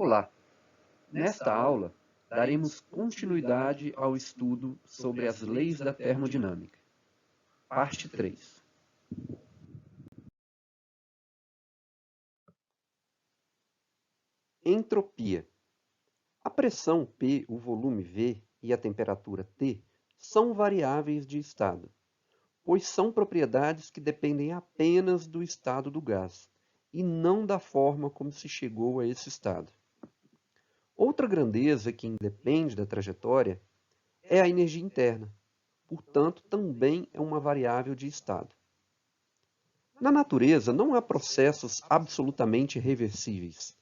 Olá! Nesta aula, daremos continuidade ao estudo sobre as leis da termodinâmica. Parte 3. Entropia. A pressão P, o volume V e a temperatura T são variáveis de estado, pois são propriedades que dependem apenas do estado do gás, e não da forma como se chegou a esse estado. Outra grandeza que independe da trajetória é a energia interna, portanto, também é uma variável de estado. Na natureza, não há processos absolutamente reversíveis.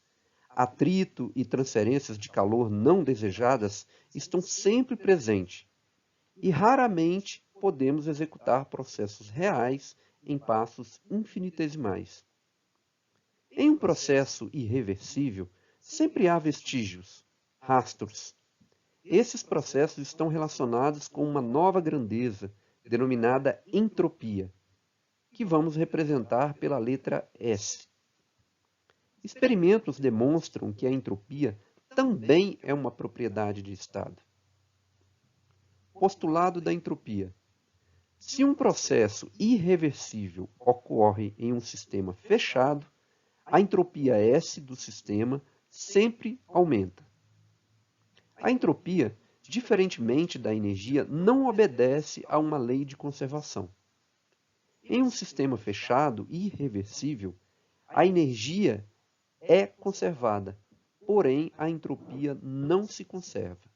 Atrito e transferências de calor não desejadas estão sempre presentes, e raramente podemos executar processos reais em passos infinitesimais. Em um processo irreversível, sempre há vestígios, rastros. Esses processos estão relacionados com uma nova grandeza, denominada entropia, que vamos representar pela letra S. Experimentos demonstram que a entropia também é uma propriedade de estado. Postulado da entropia. Se um processo irreversível ocorre em um sistema fechado, a entropia S do sistema sempre aumenta. A entropia, diferentemente da energia, não obedece a uma lei de conservação. Em um sistema fechado e irreversível, a energia é conservada, porém a entropia não se conserva.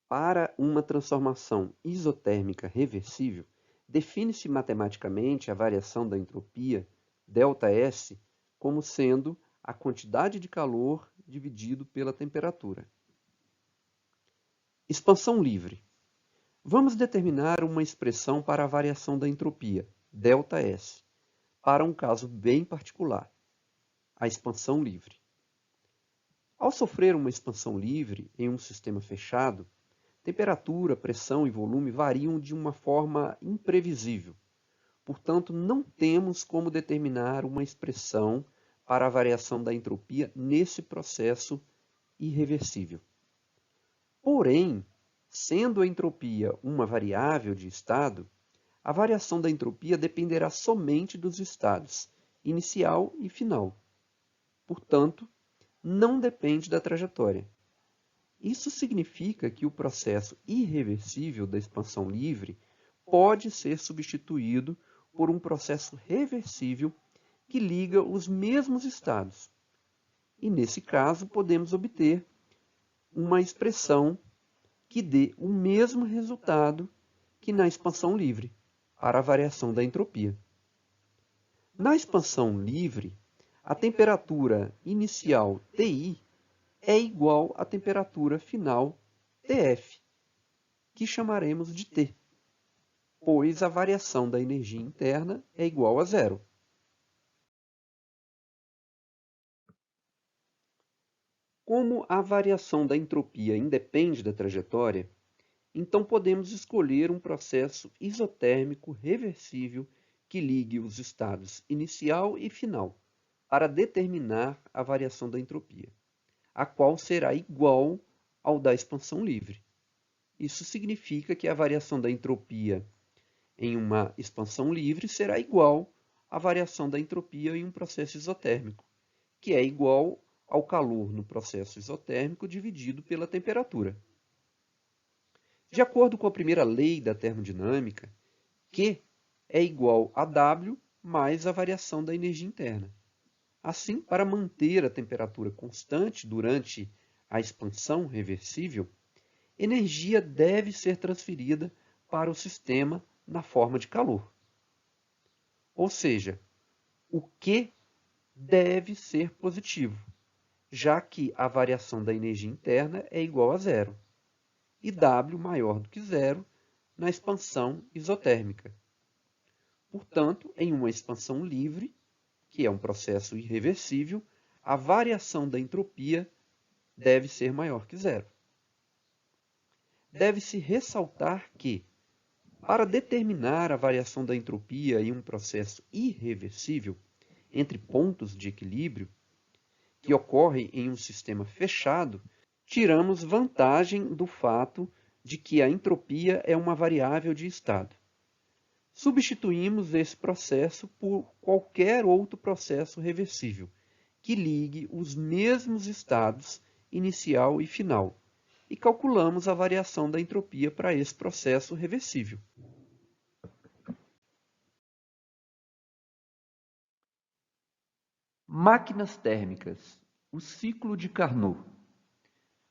Para uma transformação isotérmica reversível, define-se matematicamente a variação da entropia, ΔS, como sendo a quantidade de calor dividido pela temperatura. Expansão livre. Vamos determinar uma expressão para a variação da entropia, ΔS, para um caso bem particular, a expansão livre. Ao sofrer uma expansão livre em um sistema fechado, temperatura, pressão e volume variam de uma forma imprevisível. Portanto, não temos como determinar uma expressão para a variação da entropia nesse processo irreversível. Porém, sendo a entropia uma variável de estado, a variação da entropia dependerá somente dos estados inicial e final. Portanto, não depende da trajetória. Isso significa que o processo irreversível da expansão livre pode ser substituído por um processo reversível que liga os mesmos estados. E, nesse caso, podemos obter uma expressão que dê o mesmo resultado que na expansão livre, para a variação da entropia. Na expansão livre, a temperatura inicial Ti é igual à temperatura final Tf, que chamaremos de T, pois a variação da energia interna é igual a zero. Como a variação da entropia independe da trajetória, então podemos escolher um processo isotérmico reversível que ligue os estados inicial e final para determinar a variação da entropia, a qual será igual ao da expansão livre. Isso significa que a variação da entropia em uma expansão livre será igual à variação da entropia em um processo isotérmico, que é igual ao calor no processo isotérmico dividido pela temperatura. De acordo com a primeira lei da termodinâmica, Q é igual a W mais a variação da energia interna. Assim, para manter a temperatura constante durante a expansão reversível, energia deve ser transferida para o sistema na forma de calor. Ou seja, o Q deve ser positivo, já que a variação da energia interna é igual a zero, e W maior do que zero na expansão isotérmica. Portanto, em uma expansão livre, que é um processo irreversível, a variação da entropia deve ser maior que zero. Deve-se ressaltar que, Para determinar a variação da entropia em um processo irreversível, entre pontos de equilíbrio, que ocorre em um sistema fechado, tiramos vantagem do fato de que a entropia é uma variável de estado. Substituímos esse processo por qualquer outro processo reversível, que ligue os mesmos estados inicial e final, e calculamos a variação da entropia para esse processo reversível. Máquinas térmicas. O ciclo de Carnot.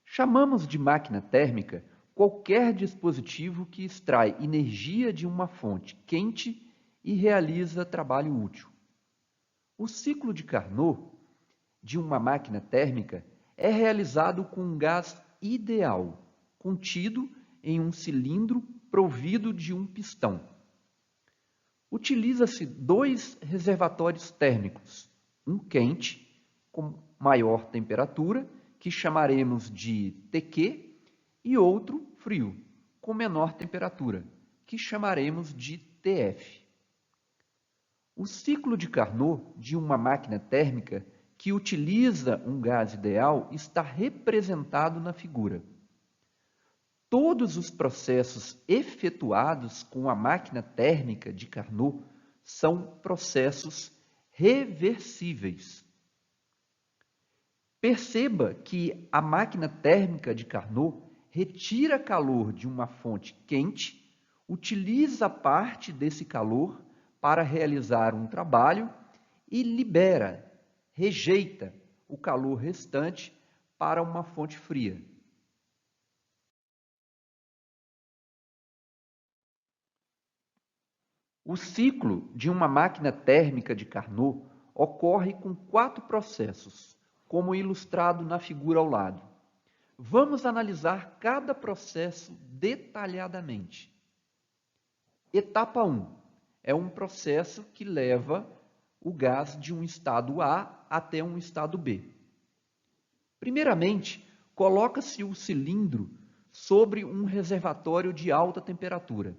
Chamamos de máquina térmica qualquer dispositivo que extrai energia de uma fonte quente e realiza trabalho útil. O ciclo de Carnot de uma máquina térmica é realizado com um gás ideal, contido em um cilindro provido de um pistão. Utiliza-se dois reservatórios térmicos, um quente, com maior temperatura, que chamaremos de TQ, e outro frio, com menor temperatura, que chamaremos de TF. O ciclo de Carnot de uma máquina térmica que utiliza um gás ideal está representado na figura. Todos os processos efetuados com a máquina térmica de Carnot são processos reversíveis. Perceba que a máquina térmica de Carnot retira calor de uma fonte quente, utiliza parte desse calor para realizar um trabalho e libera, rejeita o calor restante para uma fonte fria. O ciclo de uma máquina térmica de Carnot ocorre com 4 processos, como ilustrado na figura ao lado. Vamos analisar cada processo detalhadamente. Etapa 1 é um processo que leva o gás de um estado A até um estado B. Primeiramente, coloca-se o cilindro sobre um reservatório de alta temperatura,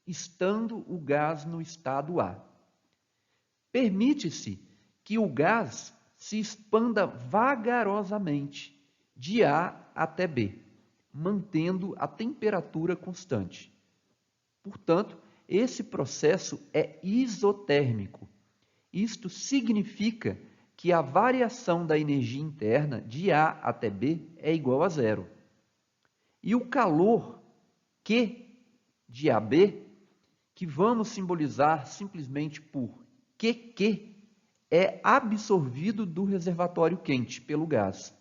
estando o gás no estado A. Permite-se que o gás se expanda vagarosamente de A até B, mantendo a temperatura constante. Portanto, esse processo é isotérmico. Isto significa que a variação da energia interna de A até B é igual a zero. E o calor Q de AB, que vamos simbolizar simplesmente por QQ, é absorvido do reservatório quente pelo gás.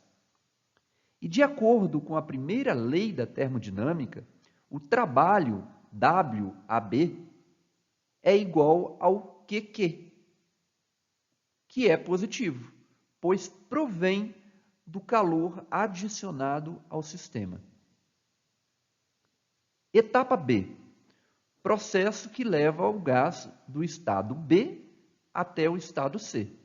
E de acordo com a primeira lei da termodinâmica, o trabalho WAB é igual ao QQ, que é positivo, pois provém do calor adicionado ao sistema. Etapa B. Processo que leva o gás do estado B até o estado C.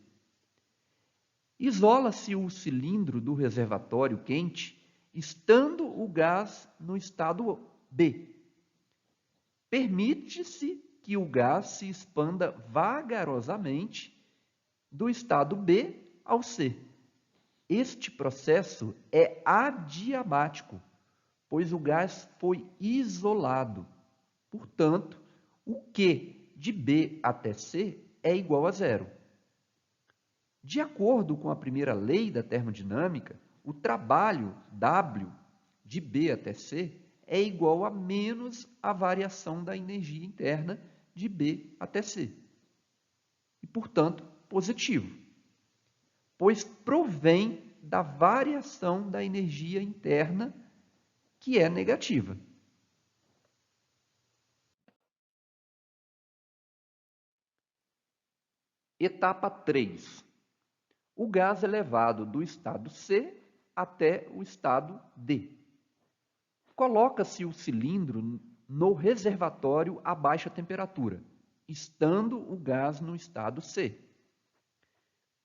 Isola-se o cilindro do reservatório quente, estando o gás no estado B. Permite-se que o gás se expanda vagarosamente do estado B ao C. Este processo é adiabático, pois o gás foi isolado. Portanto, o Q de B até C é igual a zero. De acordo com a primeira lei da termodinâmica, o trabalho W de B até C é igual a menos a variação da energia interna de B até C. E, portanto, positivo, pois provém da variação da energia interna, que é negativa. Etapa 3. O gás é levado do estado C até o estado D. Coloca-se o cilindro no reservatório a baixa temperatura, estando o gás no estado C.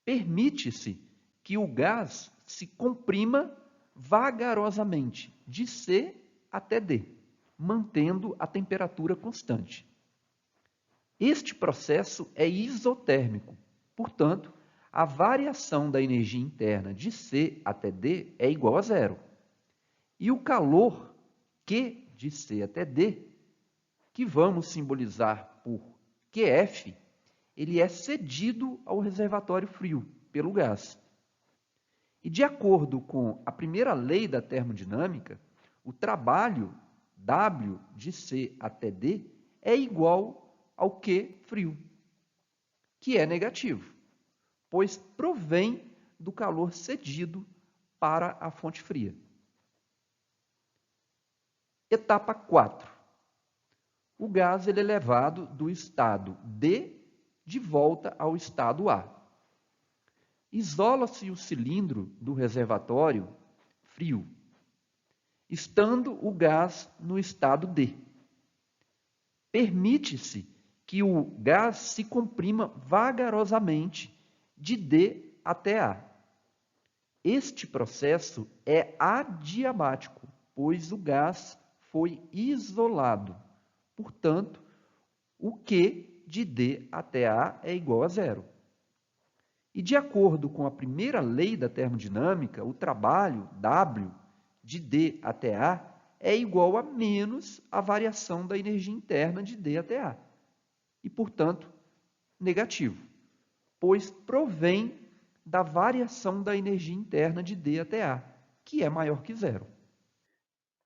Permite-se que o gás se comprima vagarosamente, de C até D. mantendo a temperatura constante. Este processo é isotérmico, portanto, a variação da energia interna de C até D é igual a zero. E o calor Q de C até D, que vamos simbolizar por QF, ele é cedido ao reservatório frio pelo gás. E de acordo com a primeira lei da termodinâmica, o trabalho W de C até D é igual ao Q frio, que é negativo, pois provém do calor cedido para a fonte fria. Etapa 4. O gás ele é levado do estado D de volta ao estado A. Isola-se o cilindro do reservatório frio, estando o gás no estado D. Permite-se que o gás se comprima vagarosamente de D até A. Este processo é adiabático, pois o gás foi isolado. Portanto, o Q de D até A é igual a zero. E de acordo com a primeira lei da termodinâmica, o trabalho W de D até A é igual a menos a variação da energia interna de D até A. E, portanto, negativo, pois provém da variação da energia interna de D até A, que é maior que zero.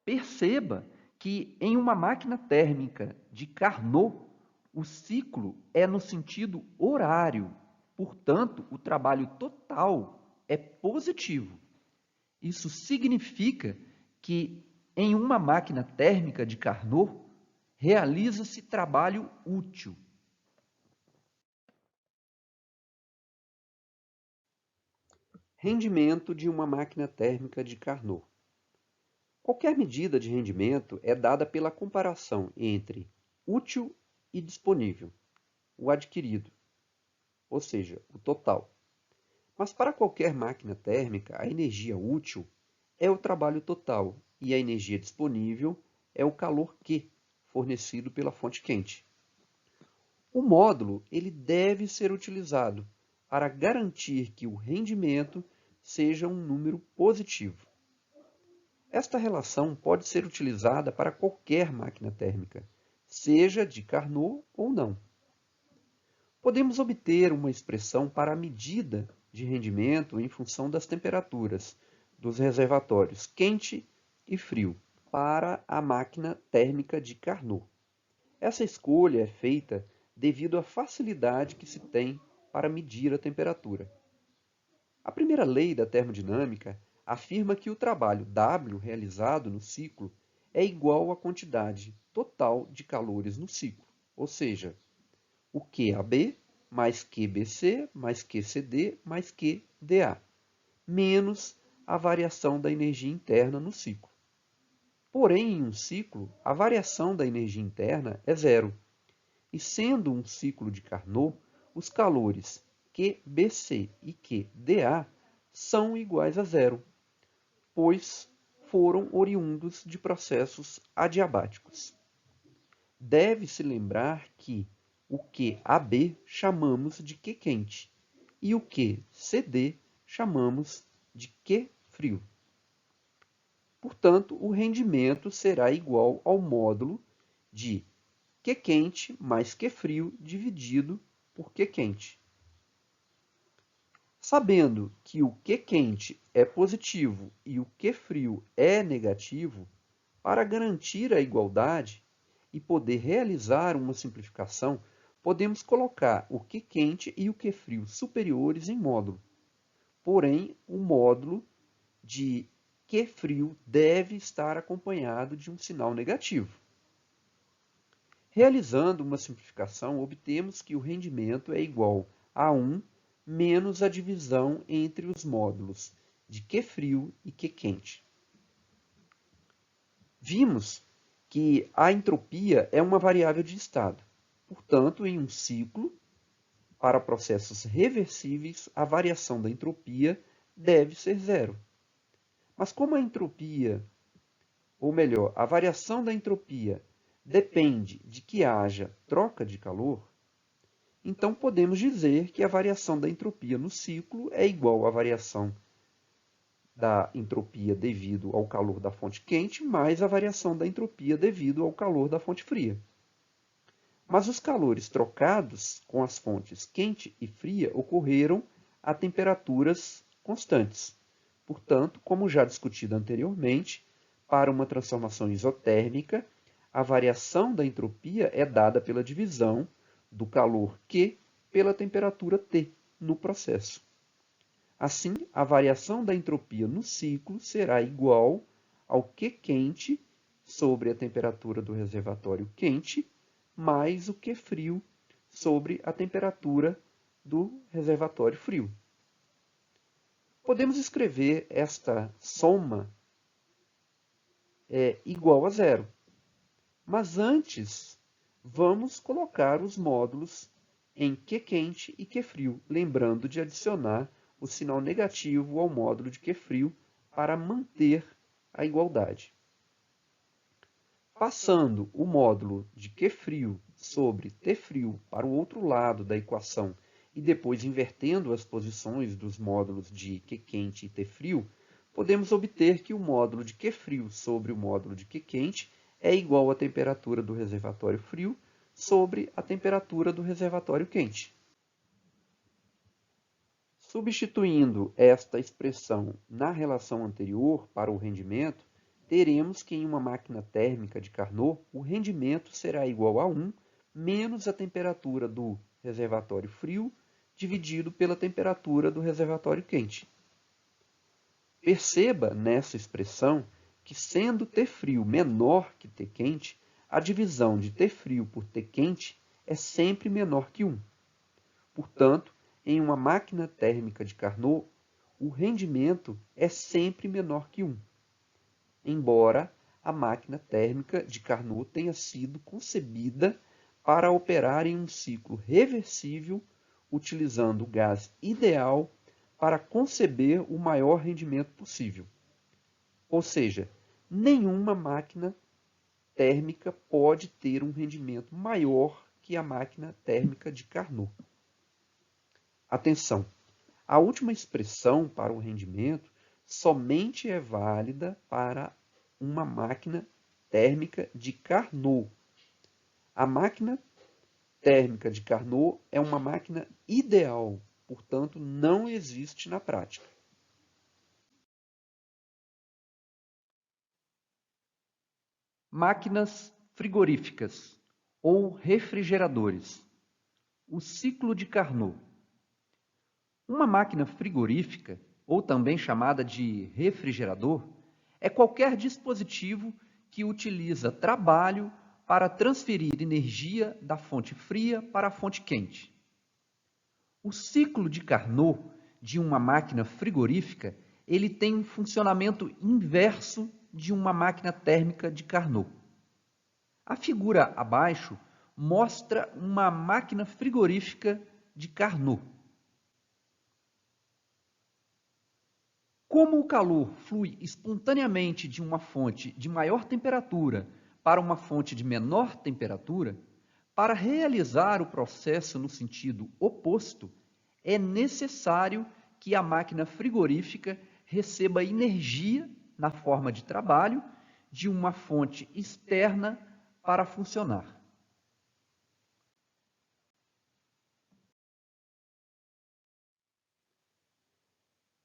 Perceba que em uma máquina térmica de Carnot, o ciclo é no sentido horário, portanto, o trabalho total é positivo. Isso significa que em uma máquina térmica de Carnot, realiza-se trabalho útil. Rendimento de uma máquina térmica de Carnot. Qualquer medida de rendimento é dada pela comparação entre útil e disponível, o adquirido, ou seja, o total. Mas para qualquer máquina térmica, a energia útil é o trabalho total e a energia disponível é o calor Q, fornecido pela fonte quente. O módulo ele deve ser utilizado para garantir que o rendimento seja um número positivo. Esta relação pode ser utilizada para qualquer máquina térmica, seja de Carnot ou não. Podemos obter uma expressão para a medida de rendimento em função das temperaturas dos reservatórios quente e frio para a máquina térmica de Carnot. Essa escolha é feita devido à facilidade que se tem para medir a temperatura. A primeira lei da termodinâmica afirma que o trabalho W realizado no ciclo é igual à quantidade total de calores no ciclo, ou seja, o QAB mais QBC mais QCD mais QDA, menos a variação da energia interna no ciclo. Porém, em um ciclo, a variação da energia interna é zero. E sendo um ciclo de Carnot, os calores QBC e QDA são iguais a zero, pois foram oriundos de processos adiabáticos. Deve-se lembrar que o QAB chamamos de Q quente e o QCD chamamos de Q frio. Portanto, o rendimento será igual ao módulo de Q quente mais Q frio dividido por Q quente. Sabendo que o Q quente é positivo e o Q frio é negativo, para garantir a igualdade e poder realizar uma simplificação, podemos colocar o Q quente e o Q frio superiores em módulo. Porém, o módulo de Q frio deve estar acompanhado de um sinal negativo. Realizando uma simplificação, obtemos que o rendimento é igual a 1 menos a divisão entre os módulos de Q frio e Q quente. Vimos que a entropia é uma variável de estado. Portanto, em um ciclo, para processos reversíveis, a variação da entropia deve ser zero. Mas como a entropia ou melhor, a variação da entropia depende de que haja troca de calor, então podemos dizer que a variação da entropia no ciclo é igual à variação da entropia devido ao calor da fonte quente mais a variação da entropia devido ao calor da fonte fria. Mas os calores trocados com as fontes quente e fria ocorreram a temperaturas constantes. Portanto, como já discutido anteriormente, para uma transformação isotérmica, a variação da entropia é dada pela divisão do calor Q pela temperatura T no processo. Assim, a variação da entropia no ciclo será igual ao Q quente sobre a temperatura do reservatório quente mais o Q frio sobre a temperatura do reservatório frio. Podemos escrever esta soma igual a zero. Mas antes, vamos colocar os módulos em Q quente e Q frio, lembrando de adicionar o sinal negativo ao módulo de Q frio para manter a igualdade. Passando o módulo de Q frio sobre T frio para o outro lado da equação e depois invertendo as posições dos módulos de Q quente e T frio, podemos obter que o módulo de Q frio sobre o módulo de Q quente é igual à temperatura do reservatório frio sobre a temperatura do reservatório quente. Substituindo esta expressão na relação anterior para o rendimento, teremos que em uma máquina térmica de Carnot, o rendimento será igual a 1 menos a temperatura do reservatório frio dividido pela temperatura do reservatório quente. Perceba nessa expressão que, sendo T frio menor que T quente, a divisão de T frio por T quente é sempre menor que 1. Portanto, em uma máquina térmica de Carnot, o rendimento é sempre menor que 1, embora a máquina térmica de Carnot tenha sido concebida para operar em um ciclo reversível, utilizando o gás ideal para conceber o maior rendimento possível. Ou seja, nenhuma máquina térmica pode ter um rendimento maior que a máquina térmica de Carnot. Atenção! A última expressão para o rendimento somente é válida para uma máquina térmica de Carnot. A máquina térmica de Carnot é uma máquina ideal, portanto, não existe na prática. Máquinas frigoríficas ou refrigeradores. O ciclo de Carnot. Uma máquina frigorífica, ou também chamada de refrigerador, é qualquer dispositivo que utiliza trabalho para transferir energia da fonte fria para a fonte quente. O ciclo de Carnot de uma máquina frigorífica, ele tem um funcionamento inverso de uma máquina térmica de Carnot. A figura abaixo mostra uma máquina frigorífica de Carnot. Como o calor flui espontaneamente de uma fonte de maior temperatura para uma fonte de menor temperatura, para realizar o processo no sentido oposto, é necessário que a máquina frigorífica receba energia na forma de trabalho de uma fonte externa para funcionar.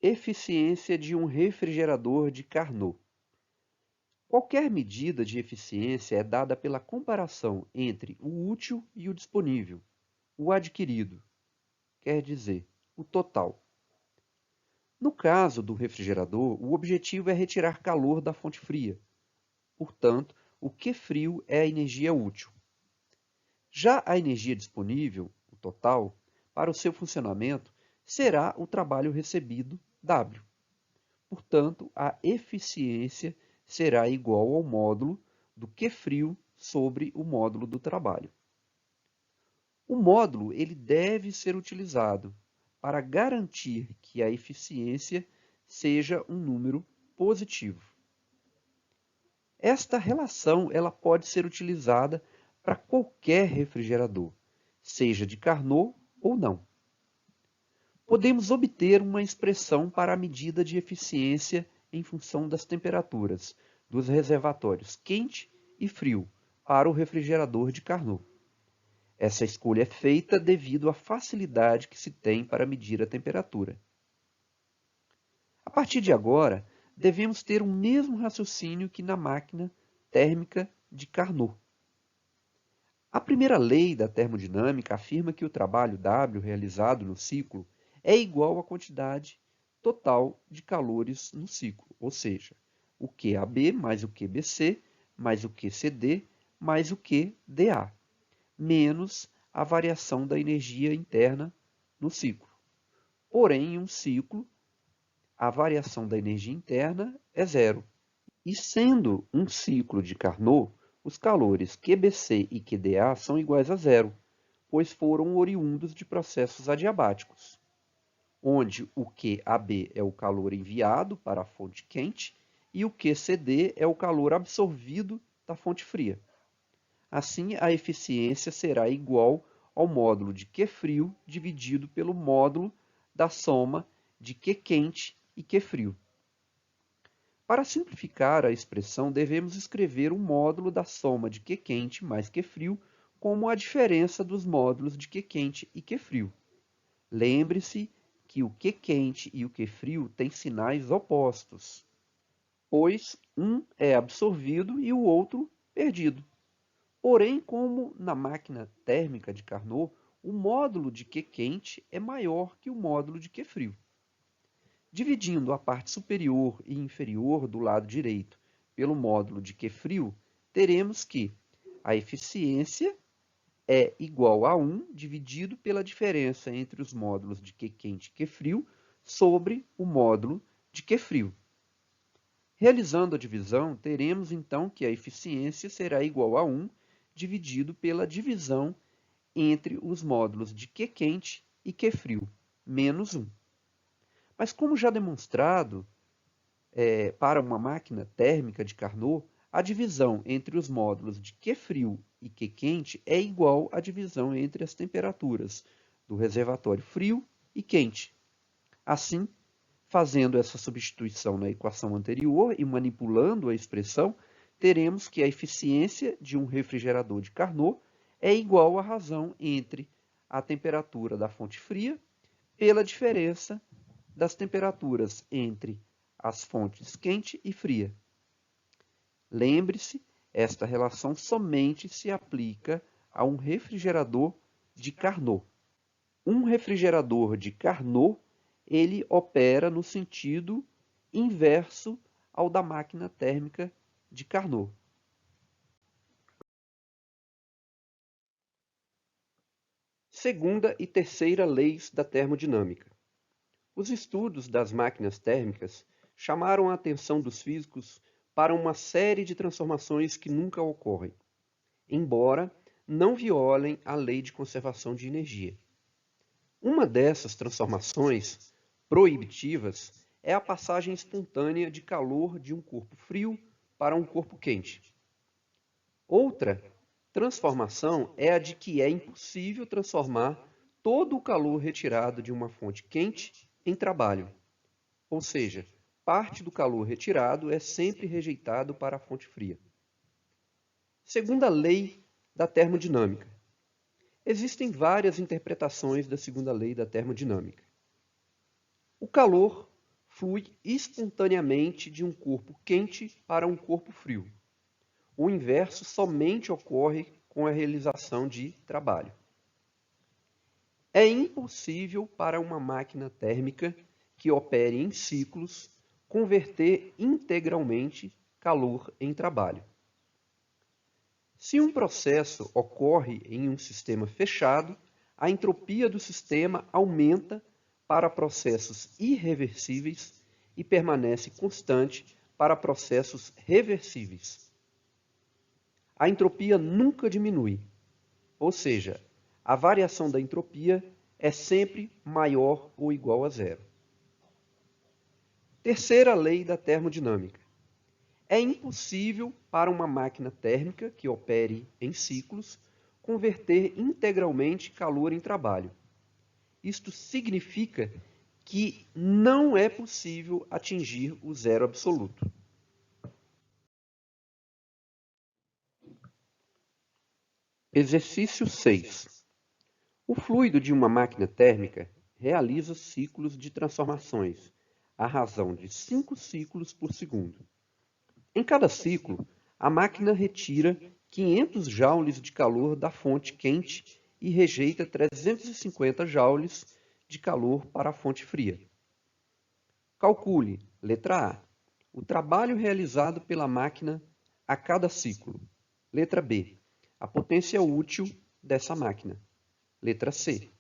Eficiência de um refrigerador de Carnot. Qualquer medida de eficiência é dada pela comparação entre o útil e o disponível, o adquirido, quer dizer, o total. No caso do refrigerador, o objetivo é retirar calor da fonte fria. Portanto, o Q frio é a energia útil. Já a energia disponível, o total, para o seu funcionamento, será o trabalho recebido, W. Portanto, a eficiência será igual ao módulo do Q frio sobre o módulo do trabalho. O módulo ele deve ser utilizado para garantir que a eficiência seja um número positivo. Esta relação ela pode ser utilizada para qualquer refrigerador, seja de Carnot ou não. Podemos obter uma expressão para a medida de eficiência em função das temperaturas dos reservatórios quente e frio para o refrigerador de Carnot. Essa escolha é feita devido à facilidade que se tem para medir a temperatura. A partir de agora, devemos ter o mesmo raciocínio que na máquina térmica de Carnot. A primeira lei da termodinâmica afirma que o trabalho W realizado no ciclo é igual à quantidade total de calores no ciclo, ou seja, o QAB mais o QBC mais o QCD mais o QDA, menos a variação da energia interna no ciclo. Porém, em um ciclo, a variação da energia interna é zero. E sendo um ciclo de Carnot, os calores QBC e QDA são iguais a zero, pois foram oriundos de processos adiabáticos, onde o QAB é o calor enviado para a fonte quente e o QCD é o calor absorvido da fonte fria. Assim, a eficiência será igual ao módulo de Q frio dividido pelo módulo da soma de Q quente e Q frio. Para simplificar a expressão, devemos escrever o módulo da soma de Q quente mais Q frio como a diferença dos módulos de Q quente e Q frio. Lembre-se que o Q quente e o Q frio têm sinais opostos, pois um é absorvido e o outro perdido. Porém, como na máquina térmica de Carnot, o módulo de Q quente é maior que o módulo de Q frio. Dividindo a parte superior e inferior do lado direito pelo módulo de Q frio, teremos que a eficiência é igual a 1 dividido pela diferença entre os módulos de Q quente e Q frio sobre o módulo de Q frio. Realizando a divisão, teremos então que a eficiência será igual a 1 dividido pela divisão entre os módulos de Q quente e Q frio, menos 1. Mas como já demonstrado, para uma máquina térmica de Carnot, a divisão entre os módulos de Q frio e Q quente é igual à divisão entre as temperaturas do reservatório frio e quente. Assim, fazendo essa substituição na equação anterior e manipulando a expressão, teremos que a eficiência de um refrigerador de Carnot é igual à razão entre a temperatura da fonte fria pela diferença das temperaturas entre as fontes quente e fria. Lembre-se, esta relação somente se aplica a um refrigerador de Carnot. Um refrigerador de Carnot, ele opera no sentido inverso ao da máquina térmica de Carnot. Segunda e terceira leis da termodinâmica. Os estudos das máquinas térmicas chamaram a atenção dos físicos para uma série de transformações que nunca ocorrem, embora não violem a lei de conservação de energia. Uma dessas transformações proibitivas é a passagem espontânea de calor de um corpo frio para um corpo quente. Outra transformação é a de que é impossível transformar todo o calor retirado de uma fonte quente em trabalho. Ou seja, parte do calor retirado é sempre rejeitado para a fonte fria. Segunda lei da termodinâmica. Existem várias interpretações da segunda lei da termodinâmica. O calor flui espontaneamente de um corpo quente para um corpo frio. O inverso somente ocorre com a realização de trabalho. É impossível para uma máquina térmica que opere em ciclos converter integralmente calor em trabalho. Se um processo ocorre em um sistema fechado, a entropia do sistema aumenta para processos irreversíveis e permanece constante para processos reversíveis. A entropia nunca diminui, ou seja, a variação da entropia é sempre maior ou igual a zero. Terceira lei da termodinâmica. É impossível para uma máquina térmica que opere em ciclos converter integralmente calor em trabalho. Isto significa que não é possível atingir o zero absoluto. Exercício 6. O fluido de uma máquina térmica realiza ciclos de transformações, à razão de 5 ciclos por segundo. Em cada ciclo, a máquina retira 500 joules de calor da fonte quente e rejeita 350 joules de calor para a fonte fria. Calcule, letra A, o trabalho realizado pela máquina a cada ciclo. Letra B, a potência útil dessa máquina. Letra C,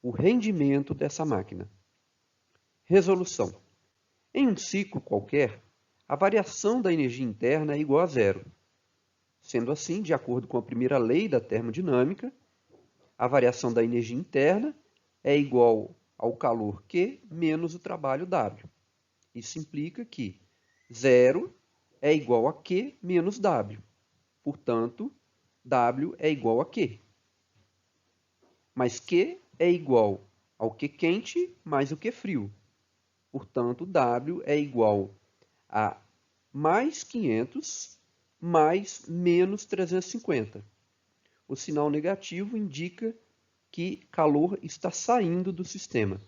o rendimento dessa máquina. Resolução. Em um ciclo qualquer, a variação da energia interna é igual a zero. Sendo assim, de acordo com a primeira lei da termodinâmica, a variação da energia interna é igual ao calor Q menos o trabalho W. Isso implica que zero é igual a Q menos W. Portanto, W é igual a Q. Mas Q é igual ao Q quente mais o Q frio. Portanto, W é igual a mais 500 mais menos 350. O sinal negativo indica que calor está saindo do sistema.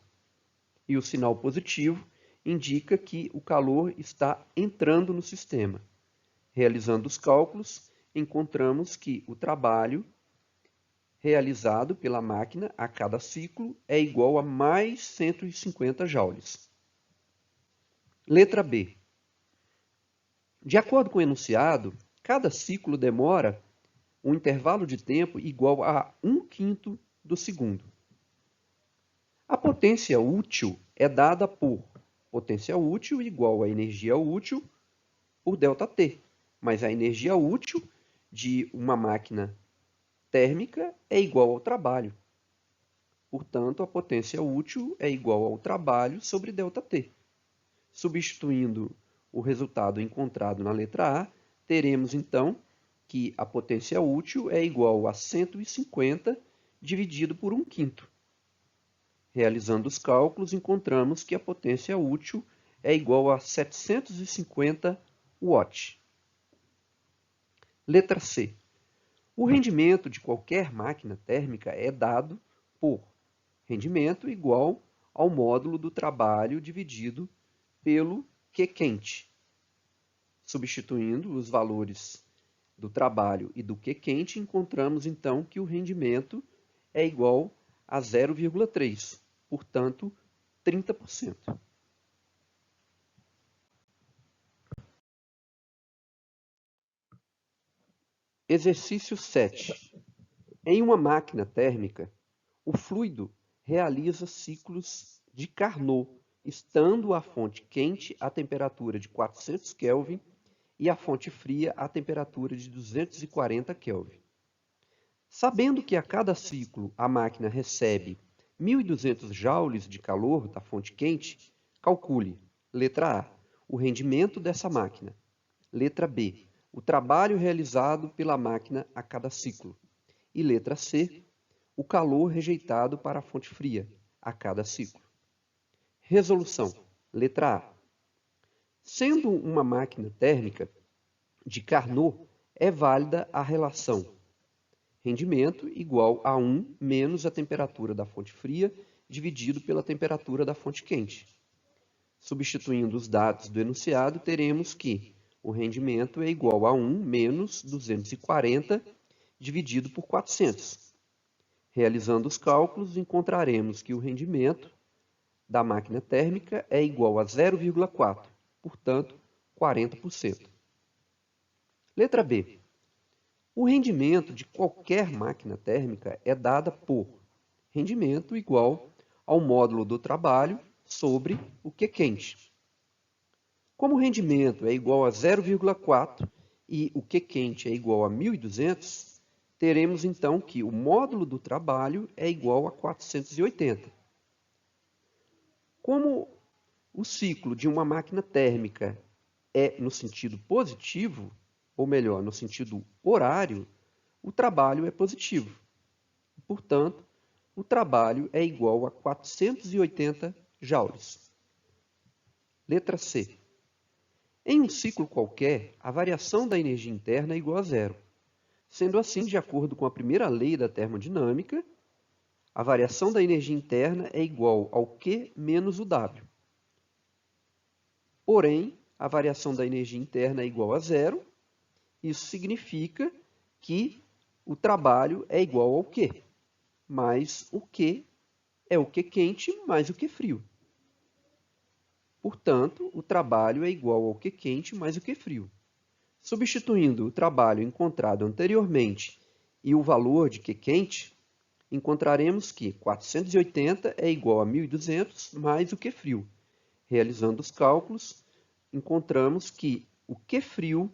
E o sinal positivo indica que o calor está entrando no sistema. Realizando os cálculos, encontramos que o trabalho realizado pela máquina a cada ciclo é igual a mais 150 joules. Letra B. De acordo com o enunciado, cada ciclo demora um intervalo de tempo igual a 1/5 do segundo. A potência útil é dada por potência útil igual a energia útil por ΔT, mas a energia útil de uma máquina térmica é igual ao trabalho. Portanto, a potência útil é igual ao trabalho sobre ΔT. Substituindo o resultado encontrado na letra A, teremos então que a potência útil é igual a 150 dividido por 1/5. Realizando os cálculos, encontramos que a potência útil é igual a 750 watts. Letra C. O rendimento de qualquer máquina térmica é dado por rendimento igual ao módulo do trabalho dividido pelo Q quente. Substituindo os valores do trabalho e do Q quente, encontramos então que o rendimento é igual a 0,3, portanto, 30%. Exercício 7. Em uma máquina térmica, o fluido realiza ciclos de Carnot, estando a fonte quente a temperatura de 400 Kelvin e a fonte fria a temperatura de 240 Kelvin. Sabendo que a cada ciclo a máquina recebe 1.200 joules de calor da fonte quente, calcule, letra A, o rendimento dessa máquina. Letra B, o trabalho realizado pela máquina a cada ciclo. E letra C, o calor rejeitado para a fonte fria a cada ciclo. Resolução. Letra A. Sendo uma máquina térmica de Carnot, é válida a relação rendimento igual a 1 menos a temperatura da fonte fria dividido pela temperatura da fonte quente. Substituindo os dados do enunciado, teremos que o rendimento é igual a 1 menos 240 dividido por 400. Realizando os cálculos, encontraremos que o rendimento da máquina térmica é igual a 0,4, portanto, 40%. Letra B. O rendimento de qualquer máquina térmica é dada por rendimento igual ao módulo do trabalho sobre o Q quente. Como o rendimento é igual a 0,4 e o Q quente é igual a 1.200, teremos então que o módulo do trabalho é igual a 480. Como o ciclo de uma máquina térmica é no sentido positivo, ou melhor, no sentido horário, o trabalho é positivo. Portanto, o trabalho é igual a 480 joules. Letra C. Em um ciclo qualquer, a variação da energia interna é igual a zero. Sendo assim, de acordo com a primeira lei da termodinâmica, a variação da energia interna é igual ao Q menos o W. Porém, a variação da energia interna é igual a zero. Isso significa que o trabalho é igual ao Q, mais o Q é o Q quente mais o Q frio. Portanto, o trabalho é igual ao Q quente mais o Q frio. Substituindo o trabalho encontrado anteriormente e o valor de Q quente, encontraremos que 480 é igual a 1.200 mais o Q frio. Realizando os cálculos, encontramos que o Q frio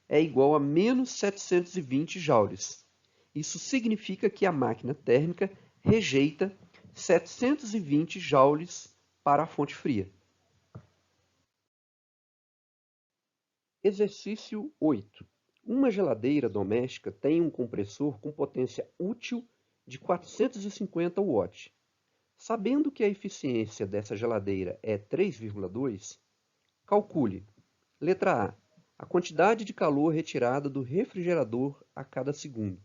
é igual a menos 720 joules. Isso significa que a máquina térmica rejeita 720 joules para a fonte fria. Exercício 8. Uma geladeira doméstica tem um compressor com potência útil de 450 watts. Sabendo que a eficiência dessa geladeira é 3,2, calcule. Letra A quantidade de calor retirada do refrigerador a cada segundo.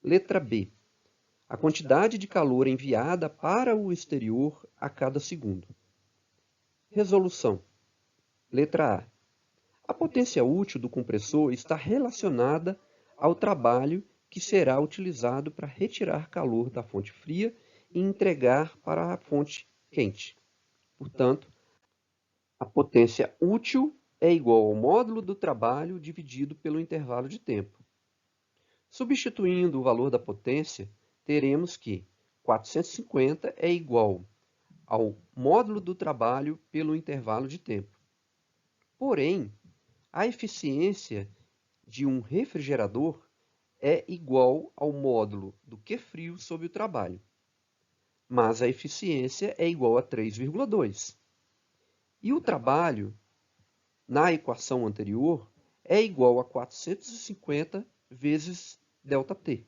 Letra B. A quantidade de calor enviada para o exterior a cada segundo. Resolução. Letra A. A potência útil do compressor está relacionada ao trabalho que será utilizado para retirar calor da fonte fria e entregar para a fonte quente. Portanto, a potência útil é igual ao módulo do trabalho dividido pelo intervalo de tempo. Substituindo o valor da potência, teremos que 450 é igual ao módulo do trabalho pelo intervalo de tempo. Porém, a eficiência de um refrigerador é igual ao módulo do Q frio sobre o trabalho, mas a eficiência é igual a 3,2. E o trabalho, na equação anterior, é igual a 450 vezes ΔT.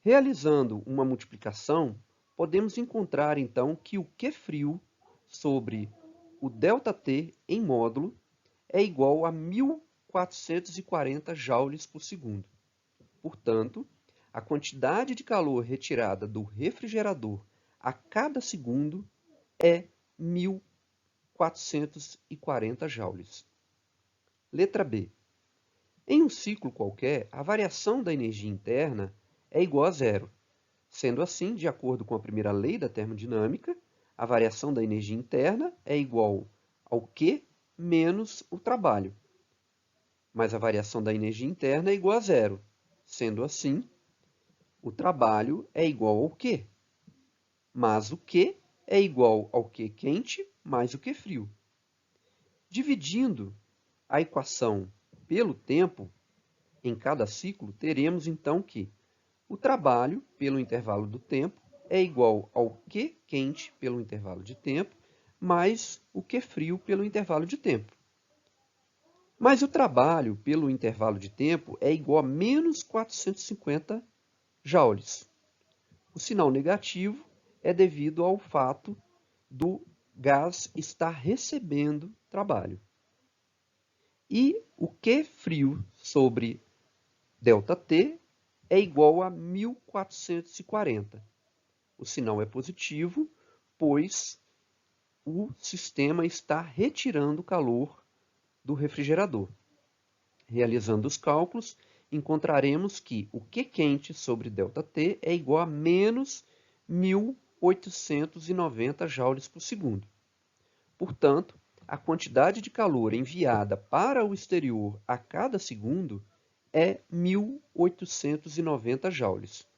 Realizando uma multiplicação, podemos encontrar então que o Q frio sobre o ΔT em módulo é igual a 1.440 joules por segundo. Portanto, a quantidade de calor retirada do refrigerador a cada segundo é 1.440 joules. Letra B. Em um ciclo qualquer, a variação da energia interna é igual a zero. Sendo assim, de acordo com a primeira lei da termodinâmica, a variação da energia interna é igual ao Q menos o trabalho. Mas a variação da energia interna é igual a zero. Sendo assim, o trabalho é igual ao Q. Mas o Q é igual ao Q quente mais o Q frio. Dividindo a equação pelo tempo, em cada ciclo, teremos então que o trabalho pelo intervalo do tempo é igual ao Q quente pelo intervalo de tempo, mais o Q frio pelo intervalo de tempo. Mas o trabalho pelo intervalo de tempo é igual a menos 450 joules. O sinal negativo é devido ao fato do gás estar recebendo trabalho. E o Q frio sobre ΔT é igual a 1.440. O sinal é positivo, pois o sistema está retirando calor do refrigerador. Realizando os cálculos, encontraremos que o Q quente sobre ΔT é igual a menos 1.890 joules por segundo. Portanto, a quantidade de calor enviada para o exterior a cada segundo é 1.890 joules.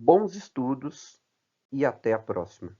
Bons estudos e até a próxima!